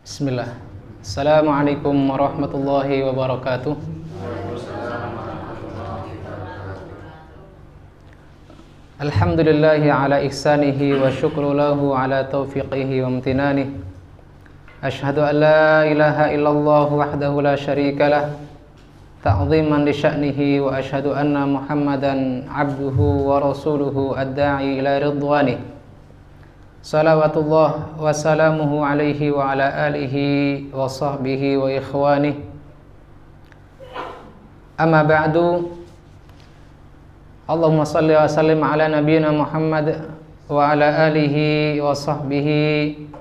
Bismillah. Assalamualaikum warahmatullahi wabarakatuh. Alhamdulillahi ala ihsanihi wa syukru lahu ala taufiqihi wa amtinanihi. Ashhadu an la ilaha illallah wahdahu la syarika lah, ta'ziman li sya'nihi, wa ashhadu anna Muhammadan abduhu wa rasuluhu ad-da'i ila ridwanihi. Salawatullah wa salamuhu alaihi wa ala alihi wa sahbihi wa ikhwanihi. Amma ba'du. Allahumma salli wa sallim ala nabiyyina Muhammad wa ala alihi wa sahbihi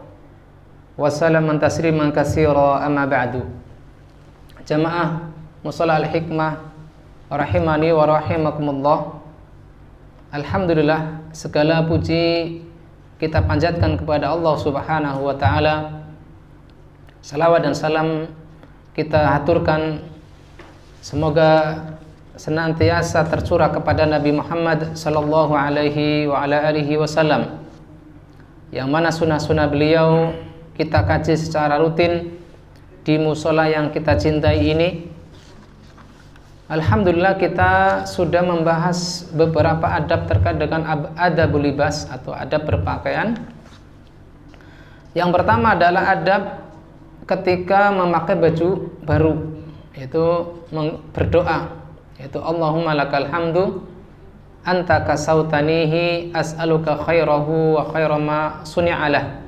wa salaman tasliman katsira. Amma ba'du. Jamaah Musalla Al-Hikmah rahimani wa rahimakumullah. Alhamdulillah, segala puji kita panjatkan kepada Allah Subhanahu wa taala. Salawat dan salam kita haturkan semoga senantiasa tercurah kepada Nabi Muhammad sallallahu alaihi wa ala alihi wasallam, yang mana sunnah-sunnah beliau kita kaji secara rutin di musola yang kita cintai ini. Alhamdulillah, kita sudah membahas beberapa adab terkait dengan adabul libas atau adab berpakaian. Yang pertama adalah adab ketika memakai baju baru, yaitu berdoa, yaitu Allahumma lakal hamdu anta kasautanihi as'aluka khairahu wa khairama suni'alah.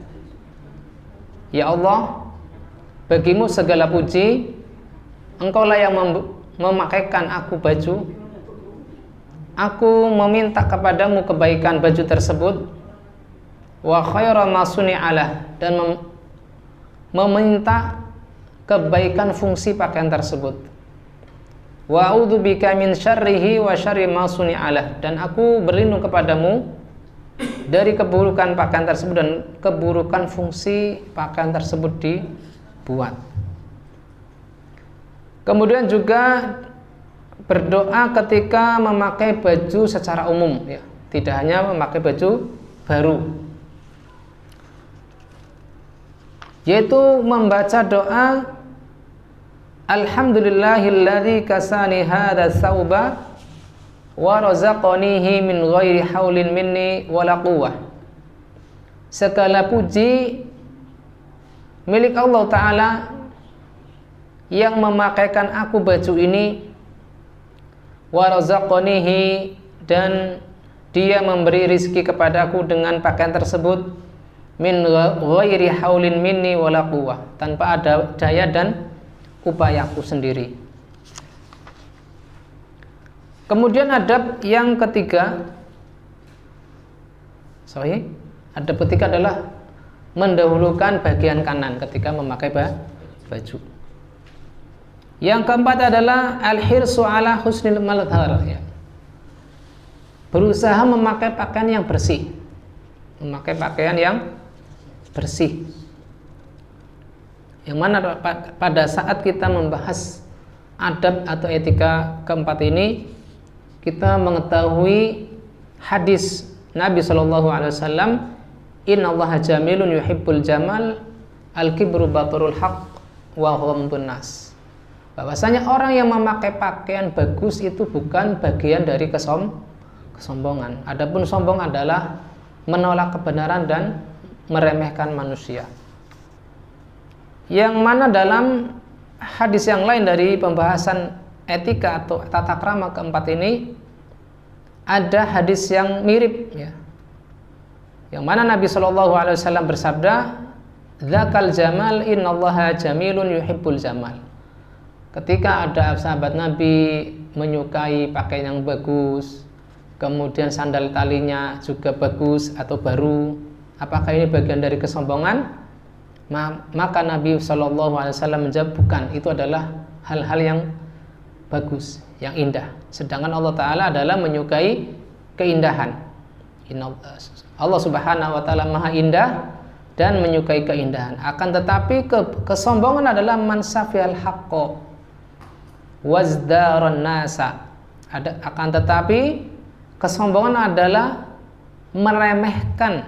Ya Allah, bagimu segala puji, engkaulah yang memakaikan aku baju. Aku meminta kepadamu kebaikan baju tersebut, wa khaira ma suni'alah, dan meminta kebaikan fungsi pakaian tersebut. Wa a'udzubika min syarrihi wa syarri ma suni'alah, dan aku berlindung kepadamu dari keburukan pakaian tersebut dan keburukan fungsi pakaian tersebut dibuat. Kemudian juga berdoa ketika memakai baju secara umum, ya, tidak hanya memakai baju baru, yaitu membaca doa Alhamdulillahilladzi kasani hadza tsauba wa razaqanihi min ghairi haulin minni wala quwwah. Segala puji milik Allah Ta'ala yang memakaikan aku baju ini, wa razaqanihi, dan dia memberi rizki kepadaku dengan pakaian tersebut, min ghairi haulin minni wala quwwah, tanpa ada daya dan upayaku sendiri. Kemudian adab yang ketiga, adab ketiga adalah mendahulukan bagian kanan ketika memakai baju. Yang keempat adalah al-hirsu ala husnil madhar, ya, berusaha memakai pakaian yang bersih, memakai pakaian yang bersih. Yang mana pada saat kita membahas adab atau etika keempat ini, kita mengetahui hadis Nabi SAW, innallaha jamilun yuhibbul jamal, al-kibru baturul haq wa ghamdun nas. Bahwasanya orang yang memakai pakaian bagus itu bukan bagian dari kesombongan. Adapun sombong adalah menolak kebenaran dan meremehkan manusia. Yang mana dalam hadis yang lain dari pembahasan etika atau tata krama keempat ini, ada hadis yang mirip, ya, yang mana Nabi SAW bersabda, dzakal jamal innallaha jamilun yuhibbul jamal. Ketika ada sahabat Nabi menyukai pakaian yang bagus, kemudian sandal talinya juga bagus atau baru, apakah ini bagian dari kesombongan? Maka Nabi SAW menjawab, bukan, itu adalah hal-hal yang bagus, yang indah. Sedangkan Allah Ta'ala adalah menyukai keindahan. Allah Subhanahu wa Ta'ala maha indah dan menyukai keindahan. Akan tetapi kesombongan adalah mansafiyal haqqo wazdaron nasa. Akan tetapi kesombongan adalah meremehkan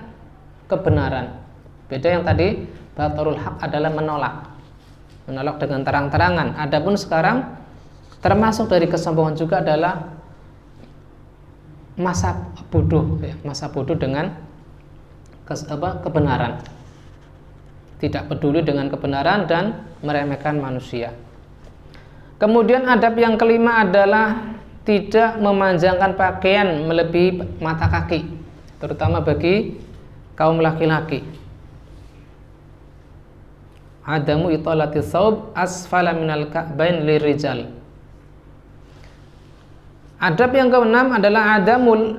kebenaran. Beda yang tadi batarul haq adalah menolak dengan terang-terangan. Adapun sekarang termasuk dari kesombongan juga adalah masa bodoh dengan kebenaran, tidak peduli dengan kebenaran dan meremehkan manusia. Kemudian adab yang kelima adalah tidak memanjangkan pakaian melebihi mata kaki, terutama bagi kaum laki-laki. Adamu italati thawb asfala minal ka'bain lirijal. Adab yang keenam adalah adamul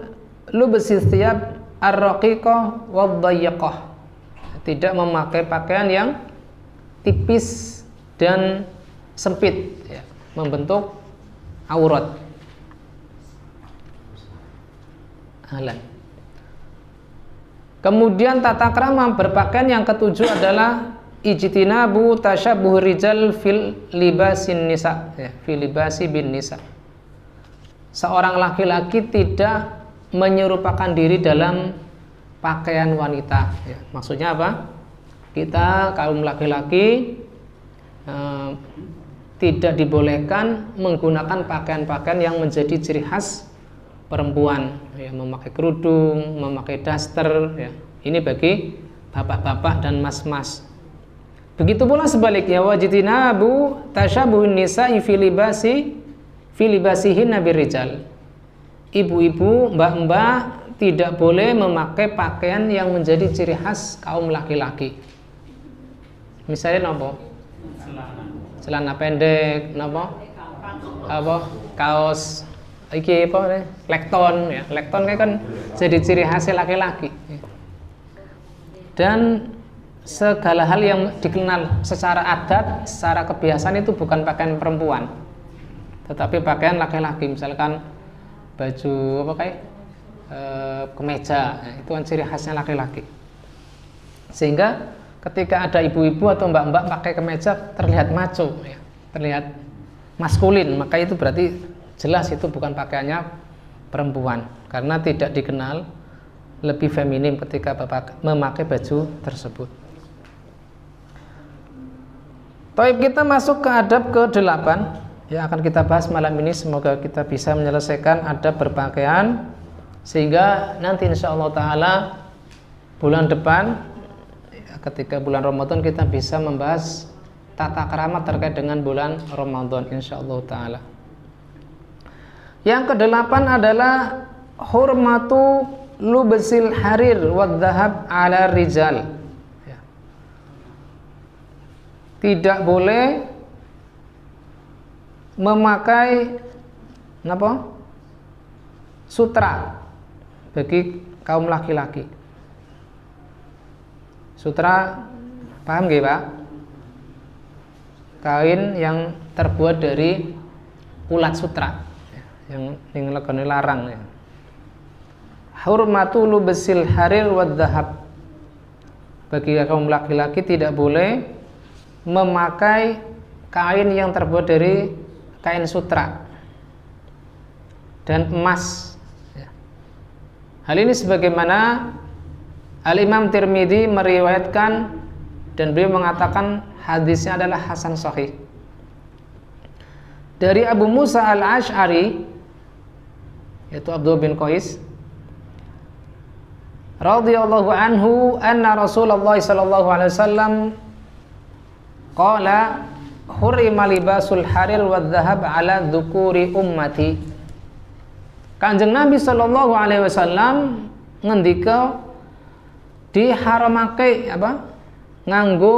lubsi thiyab ar-raqiqah wad-dayyaqah. Tidak memakai pakaian yang tipis dan sempit, ya, membentuk aurat. Kemudian tata krama berpakaian yang ketujuh adalah ijtinabu tashabbuh rijal fil libasin nisa, ya, fil libasi bin nisa. Seorang laki-laki tidak menyerupakan diri dalam pakaian wanita, ya. Maksudnya apa? Kita kaum laki-laki tidak dibolehkan menggunakan pakaian-pakaian yang menjadi ciri khas perempuan, ya, memakai kerudung, memakai daster, ya. Ini bagi bapak-bapak dan mas-mas. Begitu pula sebaliknya, wajtinabu tasyabuhun nisa'i fi libasihinna birrijal. Ibu-ibu, mbak-mbak tidak boleh memakai pakaian yang menjadi ciri khas kaum laki-laki. Misalnya apa? Celana pendek, kaos iki apa? Lekton, ya. Lekton kan jadi ciri khas laki-laki. Dan segala hal yang dikenal secara adat, secara kebiasaan itu bukan pakaian perempuan, tetapi pakaian laki-laki. Misalkan baju apa kayak kemeja, itu kan ciri khasnya laki-laki. Sehingga ketika ada ibu-ibu atau mbak-mbak pakai kemeja terlihat macho, ya, terlihat maskulin, maka itu berarti jelas itu bukan pakaiannya perempuan, karena tidak dikenal lebih feminim ketika memakai baju tersebut. Baik, kita masuk ke adab ke-8 yang akan kita bahas malam ini. Semoga kita bisa menyelesaikan adab berpakaian sehingga nanti insyaallah ta'ala bulan depan, ketika bulan Ramadan, kita bisa membahas tata krama terkait dengan bulan Ramadan insyaallah ta'ala. Yang ke-8 adalah hurmatu lubsil harir wad dhahab ala rijal. Tidak boleh memakai sutra bagi kaum laki-laki. Sutra, paham nggih, Pak? Kain yang terbuat dari ulat sutra, yang legane larang, ya. Hurmatu lubsil harir wad dhahab. Bagi kaum laki-laki tidak boleh memakai kain yang terbuat dari kain sutra dan emas, ya. Hal ini sebagaimana Al-Imam Tirmidzi meriwayatkan dan beliau mengatakan hadisnya adalah hasan sahih dari Abu Musa Al-Asy'ari, yaitu Abdullah bin Qais radhiyallahu anhu, anna Rasulullah sallallahu alaihi wasallam qala hurima libasul harir wad dhahab ala dzukuri ummati. Kanjeng Nabi sallallahu alaihi wasallam ngendika diharamake nganggo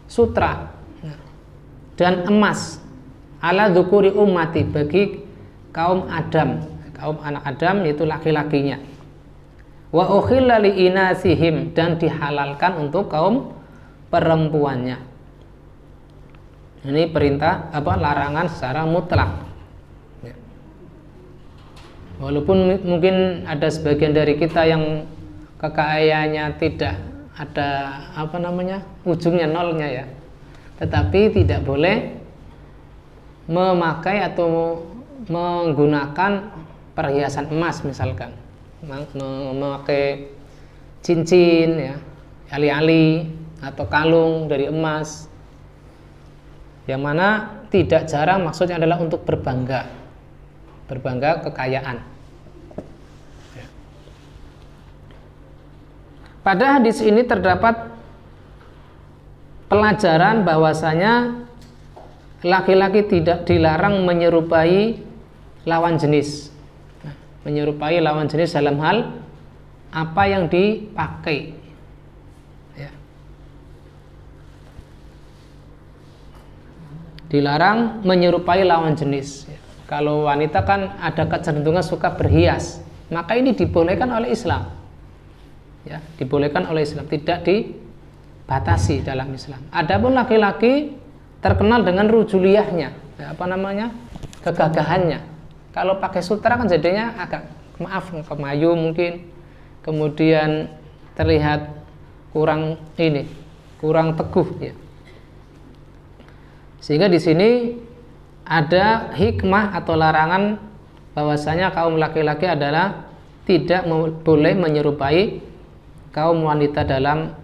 sutra dan emas ala dzukuri ummati bagi kaum Adam, kaum anak Adam, yaitu laki-lakinya. Wa ukhilla li inasihim, dan dihalalkan untuk kaum perempuannya. Ini perintah larangan secara mutlak. Ya. Walaupun mungkin ada sebagian dari kita yang kekayaannya tidak ada ujungnya nolnya, ya. Tetapi tidak boleh memakai atau menggunakan perhiasan emas, misalkan memakai cincin, ya, ali-ali, atau kalung dari emas, yang mana tidak jarang maksudnya adalah untuk berbangga kekayaan. Pada hadis ini terdapat pelajaran bahwasanya laki-laki tidak dilarang menyerupai lawan jenis. Menyerupai lawan jenis dalam hal apa yang dipakai. Ya. Dilarang menyerupai lawan jenis. Ya. Kalau wanita kan ada kecenderungan suka berhias, maka ini dibolehkan oleh Islam. Ya, dibolehkan oleh Islam, tidak dibatasi dalam Islam. Adapun laki-laki terkenal dengan rujuliyahnya, ya, kegagahannya. Kalau pakai sutra kan jadinya agak kemayu mungkin, kemudian terlihat kurang teguh, ya. Sehingga di sini ada hikmah atau larangan bahwasanya kaum laki-laki adalah tidak boleh menyerupai kaum wanita dalam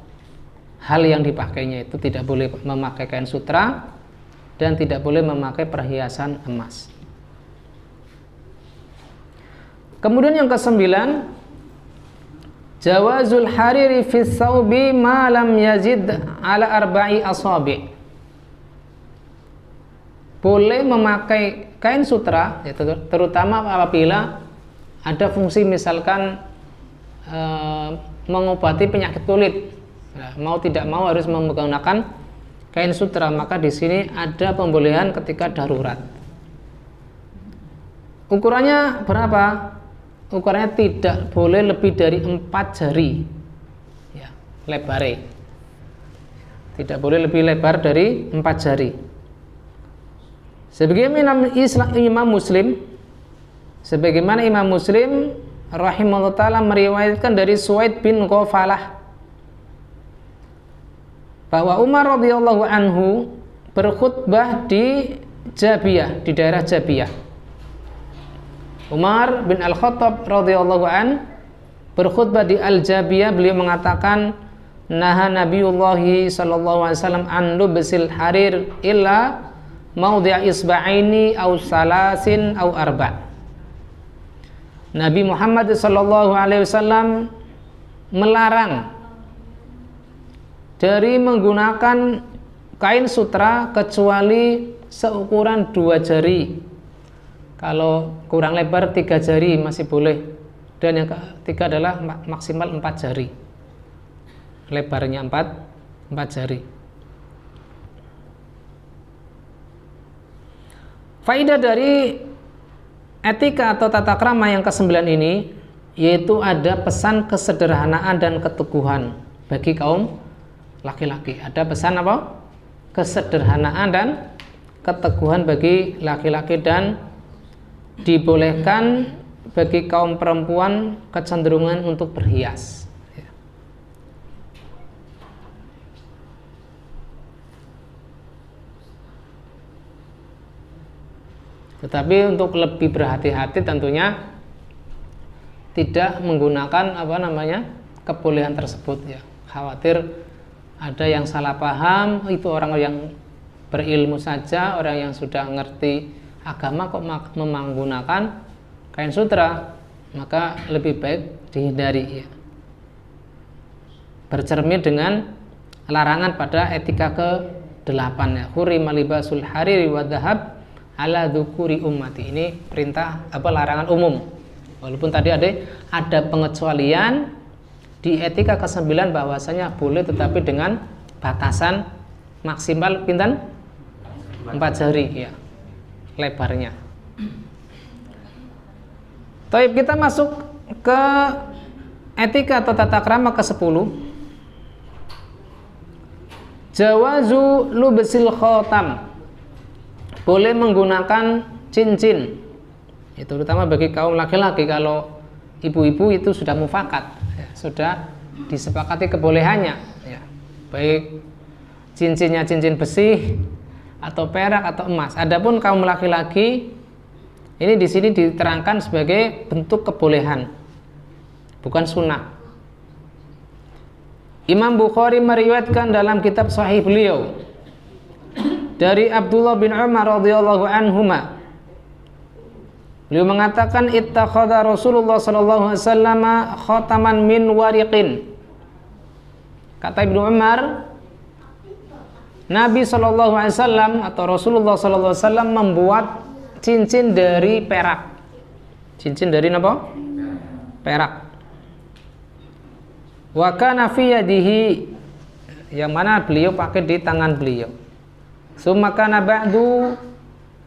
hal yang dipakainya, itu tidak boleh memakai kain sutra dan tidak boleh memakai perhiasan emas. Kemudian yang kesembilan, jawazul hariri fi thawbi ma lam yazid ala arba'i asabi'. Boleh memakai kain sutra, terutama apabila ada fungsi misalkan mengobati penyakit kulit. Nah, mau tidak mau harus menggunakan kain sutra, maka di sini ada pembolehan ketika darurat. Ukurannya berapa? Ukurannya tidak boleh lebih dari 4 jari, ya, lebarnya. Tidak boleh lebih lebar dari 4 jari. Sebagaimana Imam Muslim rahimahullah ta'ala meriwayatkan dari Suwaid bin Ghafalah bahwa Umar radhiyallahu anhu berkhutbah di Jabiyah, di daerah Jabiyah. Umar bin Al-Khattab radhiyallahu an berkhutbah di Al-Jabiyah, beliau mengatakan, naha Nabiyullahi sallallahu alaihi wasallam an lubsil harir illa maudhi'a isba'aini aw salasin aw arba'. Nabi Muhammad sallallahu alaihi wasallam melarang dari menggunakan kain sutra kecuali seukuran 2 jari. Kalau kurang lebar 3 jari masih boleh. Dan yang ketiga adalah maksimal 4 jari. Lebarnya 4 jari. Faidah dari etika atau tata krama yang ke-9 ini, yaitu ada pesan kesederhanaan dan keteguhan bagi kaum laki-laki. Ada pesan apa? Kesederhanaan dan keteguhan bagi laki-laki, dan dibolehkan bagi kaum perempuan kecenderungan untuk berhias. Tetapi untuk lebih berhati-hati tentunya tidak menggunakan kebolehan tersebut, ya. Khawatir ada yang salah paham, itu orang yang berilmu saja, orang yang sudah ngerti agama kok menggunakan kain sutra, maka lebih baik dihindari, ya. Bercermin dengan larangan pada etika ke-8, ya. Hurima libasul hariri wa dhahab ala dzukuri ummati. Ini perintah larangan umum. Walaupun tadi ada pengecualian di etika ke-9 bahwasanya boleh, tetapi dengan batasan maksimal pinten 4 jari, ya, lebarnya. Baik, kita masuk ke etika atau tata krama ke-10. Jawazu lubsil khotam. Boleh menggunakan cincin. Itu terutama bagi kaum laki-laki. Kalau ibu-ibu itu sudah mufakat, ya, sudah disepakati kebolehannya, ya. Baik cincinnya cincin besi atau perak atau emas. Adapun kaum laki-laki ini di sini diterangkan sebagai bentuk kebolehan, bukan sunnah. Imam Bukhari meriwayatkan dalam kitab sahih beliau dari Abdullah bin Umar radhiyallahu anhuma. Beliau mengatakan ittakhadha Rasulullah sallallahu alaihi wasallam khataman min wariqin. Kata Ibnu Umar, Nabi sallallahu alaihi wasallam atau Rasulullah sallallahu alaihi wasallam membuat cincin dari perak. Cincin dari apa? Perak. Wa kana fi yadihi, yang mana beliau pakai di tangan beliau. Summa kana ba'du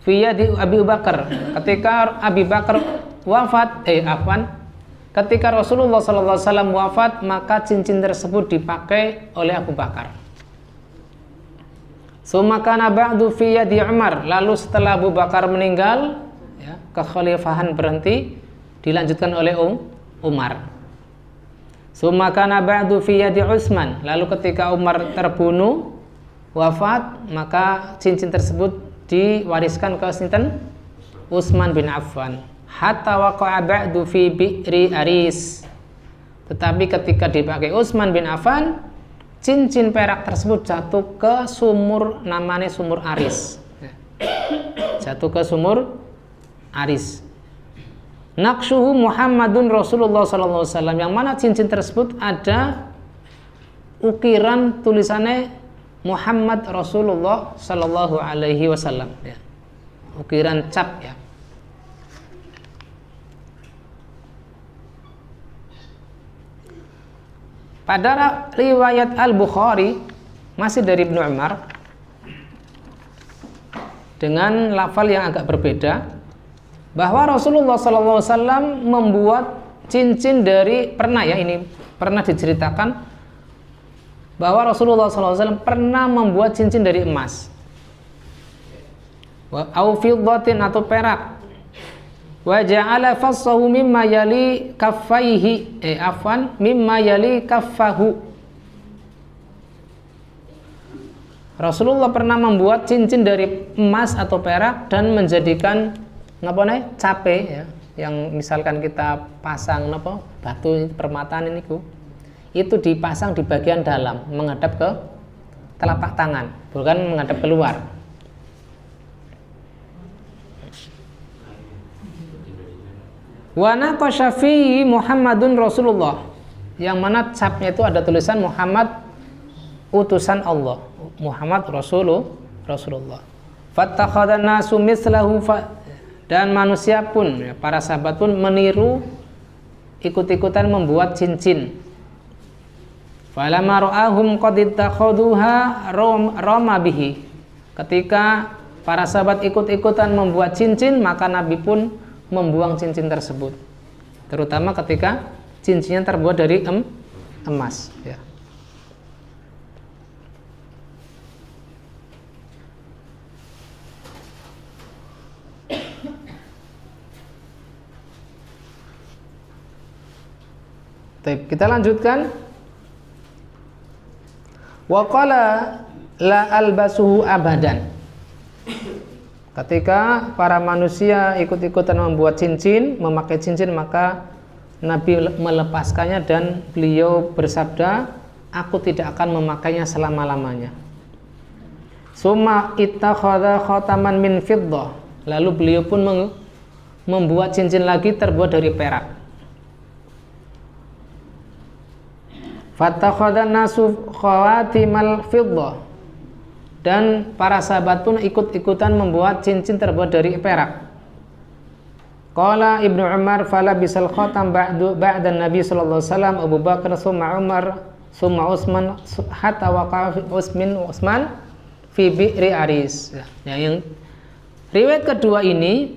fi yadi Abi Bakar. Ketika Abi Bakar wafat, ketika Rasulullah sallallahu alaihi wasallam wafat, maka cincin tersebut dipakai oleh Abu Bakar. Summa kana ba'du fi yadi Umar. Lalu setelah Abu Bakar meninggal, ya, kekhalifahan berhenti, dilanjutkan oleh Umar. Summa kana ba'du fi yadi Utsman. Lalu ketika Umar terbunuh, wafat, maka cincin tersebut diwariskan ke sinten? Utsman bin Affan. Hatta waqa'a ba'du fi bi'ri Aris. Tetapi ketika dipakai Utsman bin Affan, cincin perak tersebut jatuh ke sumur, namanya sumur Aris. Jatuh ke sumur Aris. Naqsyuhu Muhammadun Rasulullah sallallahu alaihi wasallam, yang mana cincin tersebut ada ukiran tulisannya Muhammad Rasulullah sallallahu alaihi wasallam, ya. Ukiran cap, ya. Pada riwayat Al-Bukhari masih dari Ibnu Umar dengan lafal yang agak berbeda, bahwa Rasulullah SAW membuat cincin dari, pernah diceritakan bahwa Rasulullah SAW pernah membuat cincin dari emas, au fiddatin atau perak, wa ja'ala fassahu mimma yali kaffaihi mimma yali kaffahu. Rasulullah pernah membuat cincin dari emas atau perak dan menjadikan cape, ya, yang misalkan kita pasang batu permataan ini itu dipasang di bagian dalam menghadap ke telapak tangan, bukan menghadap keluar. Wa naqasha fi Muhammadun Rasulullah, yang mana capnya itu ada tulisan Muhammad utusan Allah, Muhammad Rasulullah. Fattakhadhan nasu mislahu, dan manusia pun, ya, para sahabat pun meniru, ikut-ikutan membuat cincin. Falamma ra'ahum qad ittakhaduha rama bihi. Ketika para sahabat ikut-ikutan membuat cincin, maka Nabi pun membuang cincin tersebut. Terutama ketika cincinnya terbuat dari emas, ya. Kita lanjutkan. Wa qala la albasuhu abadan. Ketika para manusia ikut-ikutan membuat cincin, memakai cincin, maka Nabi melepaskannya dan beliau bersabda, aku tidak akan memakainya selama-lamanya. Summa ittakhadha khataman min fiddah. Lalu beliau pun membuat cincin lagi terbuat dari perak. Fattakhadha nasu khawatimal fiddah. Dan para sahabat pun ikut-ikutan membuat cincin terbuat dari perak. Qala Ibnu Umar fala bisal khatam ba'da Nabi sallallahu alaihi wasallam Abu Bakar summa Umar summa Utsman hatta waqa'a Utsman fi bi'ri Aris. Ya, yang riwayat kedua ini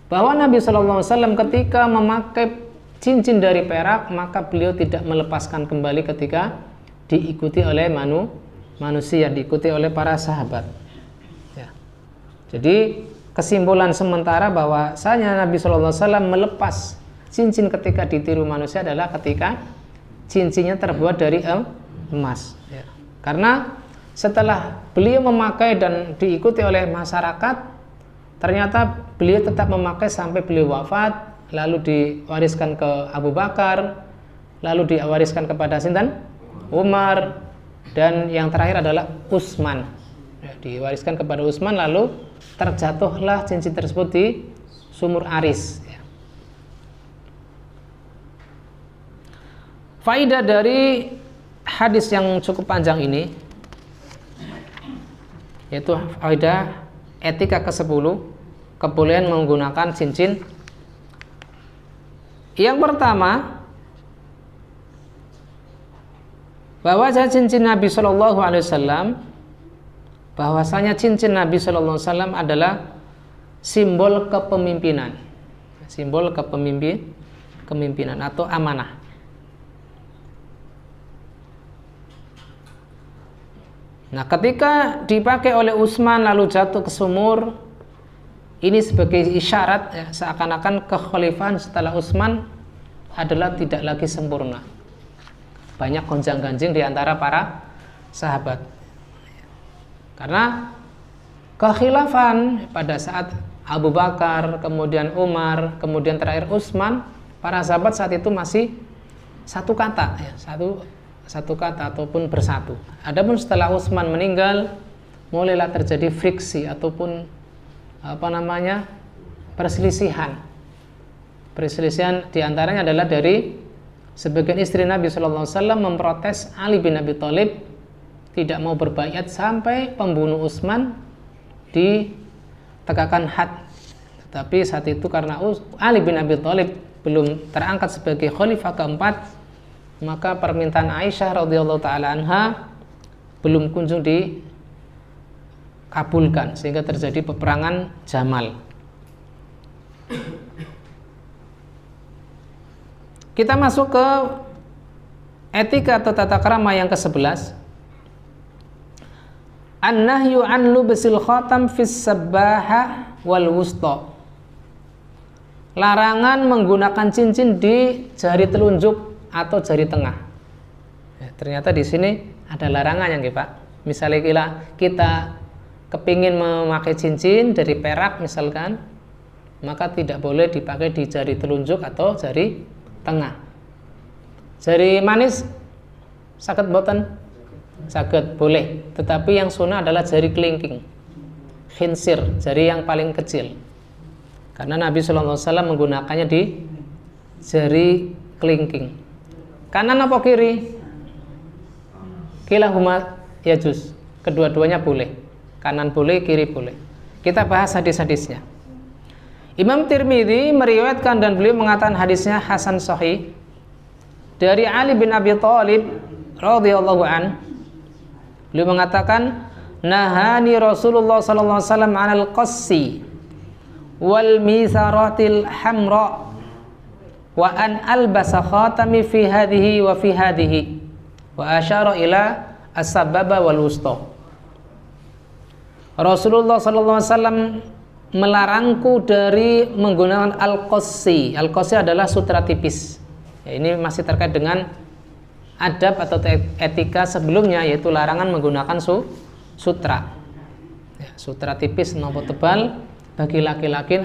bahwa Nabi sallallahu alaihi wasallam ketika memakai cincin dari perak, maka beliau tidak melepaskan kembali ketika diikuti oleh manusia, diikuti oleh para sahabat, ya. Jadi kesimpulan sementara bahwasanya Nabi SAW melepas cincin ketika ditiru manusia adalah ketika cincinnya terbuat dari emas, ya. Karena setelah beliau memakai dan diikuti oleh masyarakat, ternyata beliau tetap memakai sampai beliau wafat, lalu diwariskan ke Abu Bakar, lalu diwariskan kepada sinten? Umar, dan yang terakhir adalah Utsman. Ya, diwariskan kepada Utsman, lalu terjatuhlah cincin tersebut di sumur Aris. Ya. Faidah dari hadis yang cukup panjang ini, yaitu faidah etika ke-10, kebolehan menggunakan cincin. Yang pertama, bahwa cincin Nabi Shallallahu Alaihi Wasallam, bahwasanya cincin Nabi Shallallahu Alaihi Wasallam adalah simbol kepemimpinan, simbol kepemimpinan atau amanah. Nah, ketika dipakai oleh Utsman lalu jatuh ke sumur, ini sebagai isyarat ya, seakan-akan kekhalifahan setelah Utsman adalah tidak lagi sempurna. Banyak gonjang-ganjing di antara para sahabat. Karena kekhilafan pada saat Abu Bakar, kemudian Umar, kemudian terakhir Utsman, para sahabat saat itu masih satu kata ya, satu kata ataupun bersatu. Adapun setelah Utsman meninggal, mulailah terjadi friksi ataupun perselisihan. Perselisihan diantaranya adalah dari sebagian istri Nabi Shallallahu Alaihi Wasallam memprotes Ali bin Abi Thalib tidak mau berbaiat sampai pembunuh Utsman ditegakkan had. Tetapi saat itu karena Ali bin Abi Thalib belum terangkat sebagai khalifah keempat, maka permintaan Aisyah radhiyallahu taala anha belum kunjung dikabulkan, sehingga terjadi peperangan Jamal. Kita masuk ke etika atau tata krama yang ke-11. An-nahyu an lubsil khatam fis sabbaha wal wusta. Larangan menggunakan cincin di jari telunjuk atau jari tengah. Ya, ternyata di sini ada larangan yang Pak. Misalnya kita kepingin memakai cincin dari perak misalkan, maka tidak boleh dipakai di jari telunjuk atau jari tengah. Jari manis saged boten? Saged, boleh. Tetapi yang sunnah adalah jari kelingking, khinsir, jari yang paling kecil. Karena Nabi Sallallahu Alaihi Wasallam menggunakannya di jari kelingking. Kanan apa kiri? Kilahuma yajuz. Kedua-duanya boleh. Kanan boleh, kiri boleh. Kita bahas hadis-hadisnya. Imam Tirmidzi meriwayatkan dan beliau mengatakan hadisnya hasan sahih dari Ali bin Abi Thalib radhiyallahu an. Beliau mengatakan, nahani Rasulullah sallallahu alaihi wasallam 'anil qassi wal mitharatil hamra wa an albasa khatami fi hadhihi wa fi hadhihi wa asyara ila as-sababa wal wusta. Rasulullah sallallahu alaihi wasallam melarangku dari menggunakan al-qassi. Al-qassi adalah sutra tipis. Ya, ini masih terkait dengan adab atau etika sebelumnya, yaitu larangan menggunakan sutra. Ya, sutra tipis maupun tebal bagi laki-laki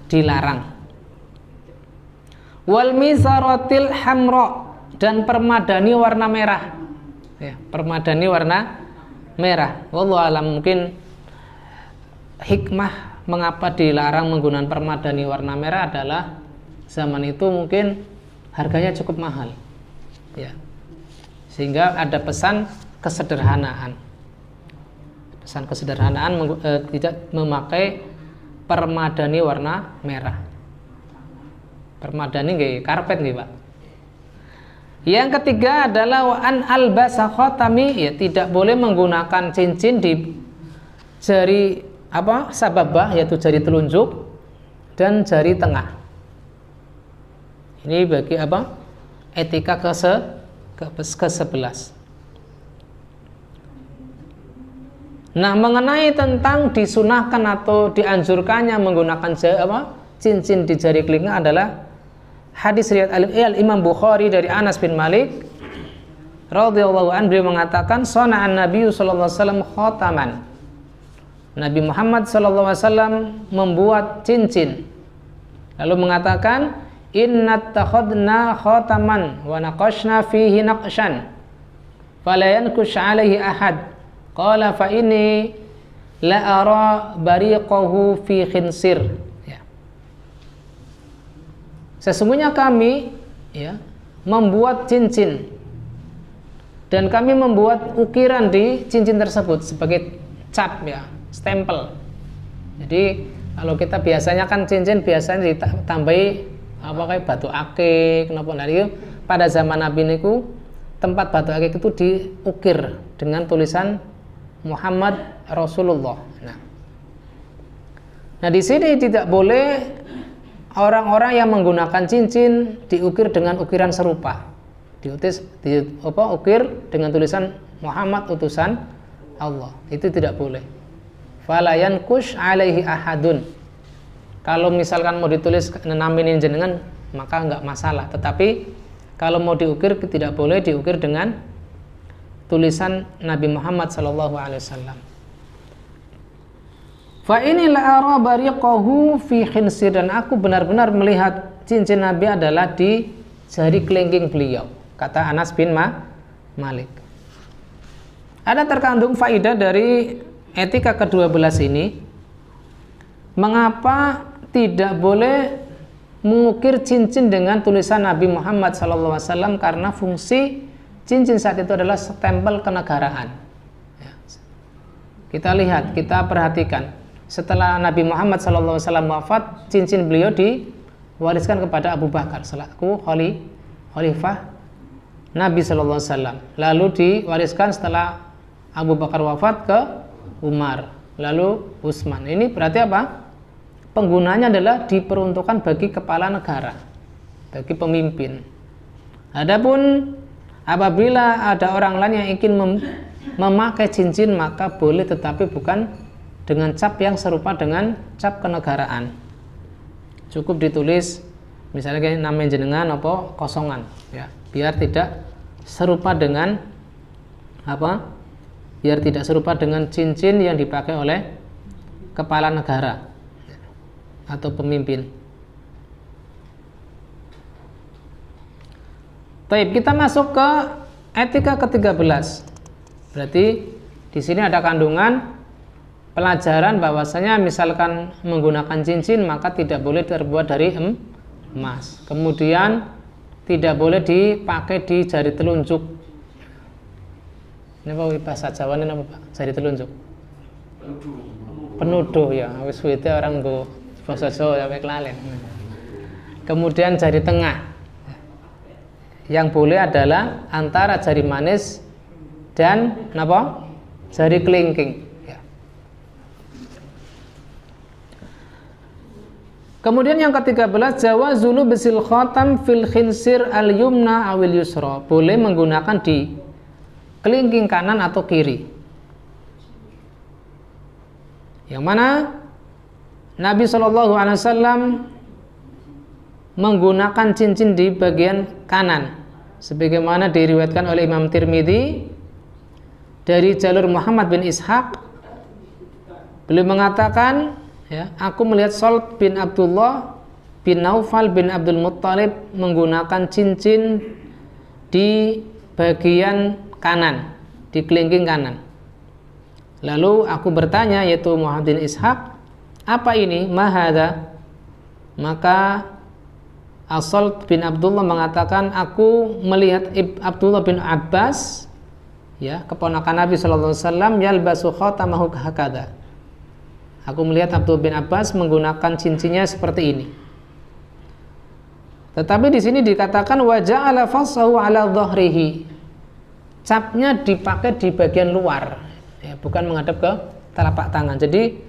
dilarang. Wal mizaratil hamra, dan permadani warna merah. Ya, permadani warna merah. Wallahu alam, mungkin hikmah mengapa dilarang menggunakan permadani warna merah adalah zaman itu mungkin harganya cukup mahal. Ya. Sehingga ada pesan kesederhanaan. Pesan kesederhanaan tidak memakai permadani warna merah. Permadani nggih karpet nggih, Pak. Yang ketiga adalah wa an albasa khatami, ya tidak boleh menggunakan cincin di jari sababah, yaitu jari telunjuk dan jari tengah. Ini bagi etika ke-11. Nah, mengenai tentang disunahkan atau dianjurkannya menggunakan cincin di jari kelingking adalah hadis riwayat Imam Bukhari dari Anas bin Malik radhiyallahu anhu. Beliau mengatakan, "Sana'an Nabi sallallahu alaihi wasallam khataman." Nabi Muhammad sallallahu alaihi wasallam membuat cincin. Lalu mengatakan, inna takhadna khataman wa naqashna fihi naqshan fala yankush alaihi ahad. Qala fa inni la ara bariqahu fi khinsir. Ya. Sesungguhnya kami ya membuat cincin dan kami membuat ukiran di cincin tersebut sebagai cap ya, stempel. Jadi kalau kita biasanya kan cincin biasanya ditambahi apa kayak batu akik, kenapa itu pada zaman Nabi niku tempat batu akik itu diukir dengan tulisan Muhammad Rasulullah. Nah di sini tidak boleh orang-orang yang menggunakan cincin diukir dengan ukiran serupa. Ukir dengan tulisan Muhammad utusan Allah. Itu tidak boleh. Fala yankush alaihi ahadun. Kalau misalkan mau ditulis namain jenengan maka enggak masalah. Tetapi kalau mau diukir tidak boleh diukir dengan tulisan Nabi Muhammad sallallahu alaihi wasallam. Fa ini la ara bariqahu fi khinsir, dan aku benar-benar melihat cincin Nabi adalah di jari kelingking beliau, kata Anas bin Malik. Ada terkandung faidah dari etika ke-12 ini, mengapa tidak boleh mengukir cincin dengan tulisan Nabi Muhammad SAW, karena fungsi cincin saat itu adalah stempel kenegaraan. Kita lihat, kita perhatikan, setelah Nabi Muhammad SAW wafat, cincin beliau diwariskan kepada Abu Bakar selaku khalifah Nabi SAW. Lalu diwariskan setelah Abu Bakar wafat ke Umar, lalu Utsman. Ini berarti apa? Penggunanya adalah diperuntukkan bagi kepala negara, bagi pemimpin. Adapun apabila ada orang lain yang ingin memakai cincin maka boleh, tetapi bukan dengan cap yang serupa dengan cap kenegaraan. Cukup ditulis misalnya kayak nama jenengan apa kosongan ya, biar tidak serupa dengan apa? Biar tidak serupa dengan cincin yang dipakai oleh kepala negara atau pemimpin. Baik, kita masuk ke etika ke-13. Berarti di sini ada kandungan pelajaran bahwasanya misalkan menggunakan cincin maka tidak boleh terbuat dari emas. Kemudian tidak boleh dipakai di jari telunjuk. Ini apa bahasa Jawa ini apa Pak? Jari telunjuk. Penuduh ya, wis wite orang nggo basa Jawa ya kelalen. Kemudian jari tengah. Yang boleh adalah antara jari manis dan napa? Jari kelingking. Kemudian yang ke-13, jawazulu bisil khatam fil khinsir al-yumna awil yusra. Boleh menggunakan di kelingking kanan atau kiri. Yang mana Nabi SAW menggunakan cincin di bagian kanan, sebagaimana diriwayatkan oleh Imam Tirmidzi dari jalur Muhammad bin Ishaq. Beliau mengatakan, ya, aku melihat Salt bin Abdullah bin Naufal bin Abdul Muttalib menggunakan cincin di bagian kanan, di kelingking kanan. Lalu aku bertanya, yaitu Muhammad bin Ishaq, apa ini? Mahada? Maka Salt bin Abdullah mengatakan, aku melihat Abdullah bin Abbas, ya, keponakan Nabi SAW, yalbasu khatamahu hakada. Aku melihat Abdullah bin Abbas menggunakan cincinnya seperti ini. Tetapi di sini dikatakan wa ja'ala fasahu ala dhahrihi. Capnya dipakai di bagian luar, ya, bukan menghadap ke telapak tangan. Jadi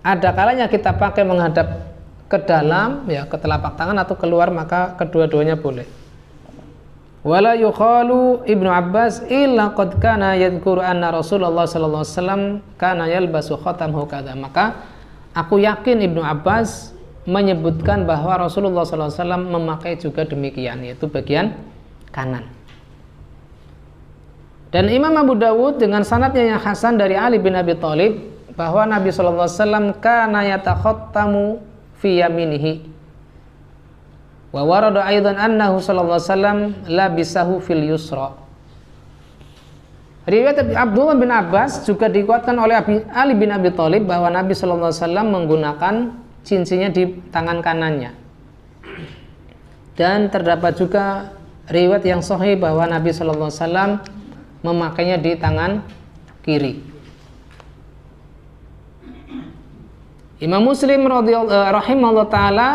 ada kalanya kita pakai menghadap ke dalam, ya, ke telapak tangan atau keluar, maka kedua-duanya boleh. Wala yukhalu Ibnu Abbas illa qad kana yadhkuru anna Rasulullah sallallahu alaihi wasallam kana yalbasu khatamhu kadza. Maka aku yakin Ibnu Abbas menyebutkan bahwa Rasulullah sallallahu alaihi wasallam memakai juga demikian, yaitu bagian kanan. Dan Imam Abu Dawud dengan sanadnya yang hasan dari Ali bin Abi Thalib bahwa Nabi sallallahu alaihi wasallam kana yatakhattamu fi yaminihi. Wa warada aidan annahu sallallahu alaihi wasallam labisahu fil yusra. Riwayat Abdullah bin Abbas juga dikuatkan oleh Ali bin Abi Thalib bahwa Nabi sallallahu alaihi wasallam menggunakan cincinnya di tangan kanannya. Dan terdapat juga riwayat yang sahih bahwa Nabi sallallahu alaihi wasallam memakainya di tangan kiri. Imam Muslim rahimahullah taala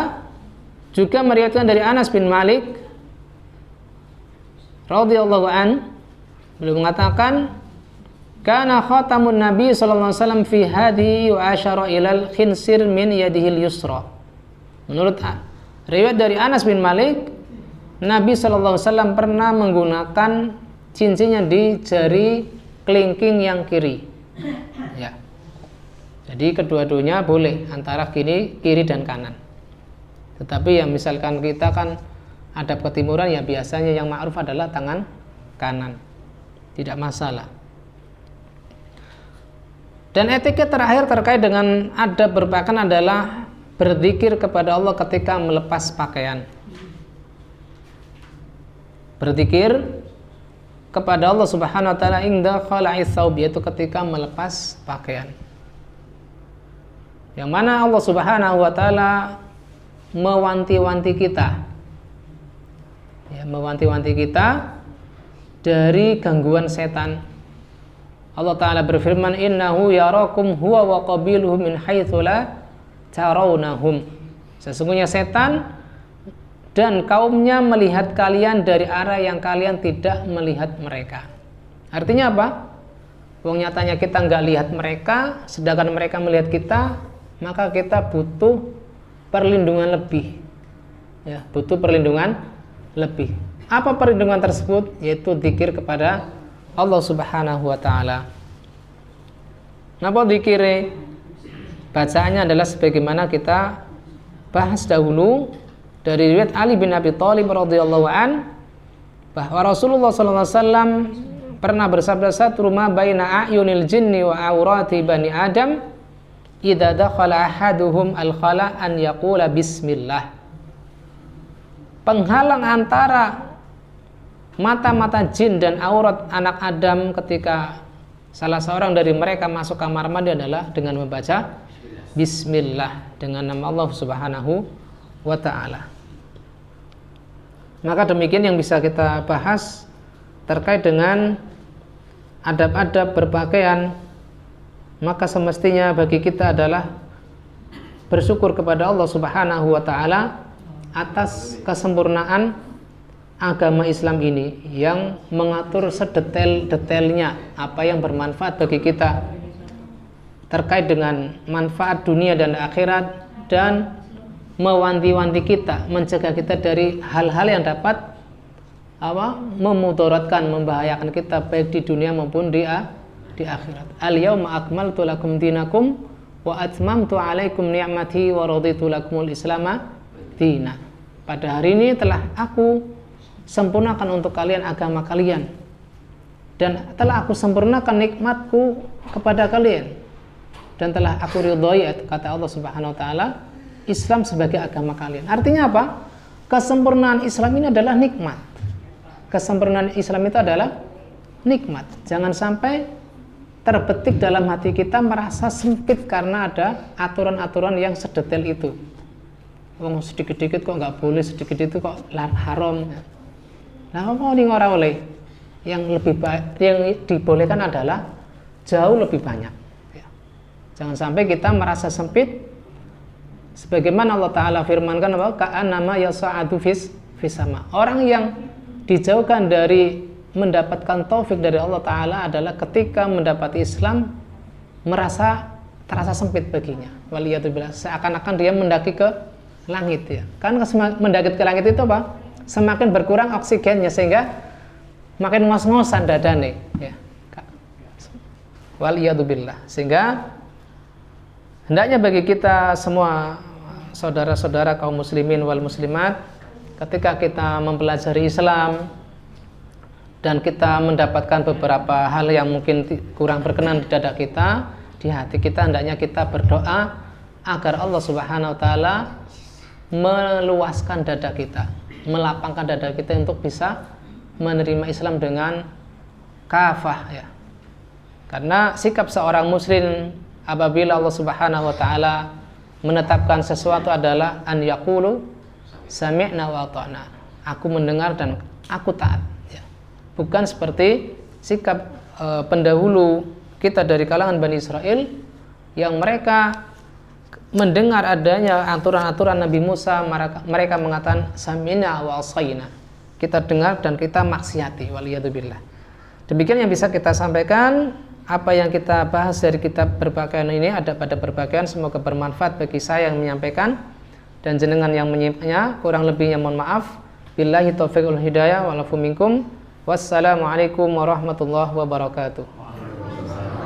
juga meriwayatkan dari Anas bin Malik radhiyallahu an, beliau mengatakan kana khatamun Nabi sallallahu alaihi wasallam fi hadi wa asyara ilal khinsir min yadihil yusra. Menurut riwayat dari Anas bin Malik, Nabi sallallahu alaihi wasallam pernah menggunakan cincinnya di jari kelingking yang kiri. Ya. Jadi kedua-duanya boleh antara kiri dan kanan. Tetapi yang misalkan kita kan adab ketimuran, ya biasanya yang ma'ruf adalah tangan kanan. Tidak masalah. Dan etiket terakhir terkait dengan adab berpakaian adalah berzikir kepada Allah ketika melepas pakaian. Berzikir kepada Allah Subhanahu wa taala inda khala'is thawb, yaitu ketika melepas pakaian. Yang mana Allah Subhanahu wa taala mewanti-wanti kita. Ya, mewanti-wanti kita dari gangguan setan. Allah taala berfirman, "Innahu yarakum huwa wa qabiluhu min haitsu la tarawnahum." Sesungguhnya setan dan kaumnya melihat kalian dari arah yang kalian tidak melihat mereka. Artinya apa? Wong nyatanya kita nggak lihat mereka, sedangkan mereka melihat kita, maka kita butuh perlindungan lebih. Ya, butuh perlindungan lebih. Apa perlindungan tersebut? Yaitu zikir kepada Allah Subhanahu wa taala. Napa zikire? Bacaannya adalah sebagaimana kita bahas dahulu dari riwayat Ali bin Abi Thalib radhiyallahu an, bahwa Rasulullah sallallahu alaihi wasallam pernah bersabda, "Satru ma baina a'yunil jinni wa aurati bani Adam idza dakhala ahaduhum al-khala an yaqula bismillah." Penghalang antara mata-mata jin dan aurat anak Adam ketika salah seorang dari mereka masuk kamar mandi adalah dengan membaca bismillah, dengan nama Allah Subhanahu wa ta'ala. Maka demikian yang bisa kita bahas terkait dengan adab-adab berpakaian. Maka semestinya bagi kita adalah bersyukur kepada Allah Subhanahu wa ta'ala atas kesempurnaan agama Islam ini yang mengatur sedetail-detailnya apa yang bermanfaat bagi kita terkait dengan manfaat dunia dan akhirat, dan mewanti-wanti kita, mencegah kita dari hal-hal yang dapat memudaratkan, membahayakan kita baik di dunia maupun di akhirat. Al-yauma akmaltu lakum dinakum wa atmamtu alaikum ni'mati wa raditu lakumul islama dina. Pada hari ini telah aku sempurnakan untuk kalian agama kalian, dan telah aku sempurnakan nikmatku kepada kalian, dan telah aku ridhoi, kata Allah Subhanahu wa taala, Islam sebagai agama kalian. Artinya apa? Kesempurnaan Islam ini adalah nikmat. Kesempurnaan Islam itu adalah nikmat. Jangan sampai terbetik dalam hati kita merasa sempit karena ada aturan-aturan yang sedetail itu. Wong sedikit-sedikit kok nggak boleh, sedikit itu kok haram. Nah, apa ning ora oleh? Yang lebih baik, yang dibolehkan adalah jauh lebih banyak. Ya. Jangan sampai kita merasa sempit. Sebagaimana Allah Ta'ala firmankan bahwa ka'annama yasa'adu fis sama. Orang yang dijauhkan dari mendapatkan taufik dari Allah Ta'ala adalah ketika mendapati Islam merasa terasa sempit baginya. Waliyatubillah, seakan-akan dia mendaki ke langit ya. Kan mendaki ke langit itu apa? Semakin berkurang oksigennya sehingga makin ngos-ngosan dadane ya. Waliyatubillah. Sehingga hendaknya bagi kita semua saudara-saudara kaum muslimin wal muslimat, ketika kita mempelajari Islam dan kita mendapatkan beberapa hal yang mungkin kurang berkenan di dada kita, di hati kita, hendaknya kita berdoa agar Allah Subhanahu wa taala meluaskan dada kita, melapangkan dada kita untuk bisa menerima Islam dengan kafah ya. Karena sikap seorang muslim apabila Allah Subhanahu wa taala menetapkan sesuatu adalah an yaqulu sami'na wa ata'na. Aku mendengar dan aku taat ya. Bukan seperti sikap pendahulu kita dari kalangan Bani Israel yang mereka mendengar adanya aturan-aturan Nabi Musa, mereka mengatakan sami'na wa asayna. Kita dengar dan kita maksiati, waliyadzubillah. Demikian yang bisa kita sampaikan. Apa yang kita bahas dari kitab Berbakaian ini ada pada Berbakaian, semoga bermanfaat bagi saya yang menyampaikan dan jenengan yang menyimaknya. Kurang lebihnya mohon maaf. Billahi taufiq wal hidayah wal afu minkum. Wassalamualaikum warahmatullahi wabarakatuh.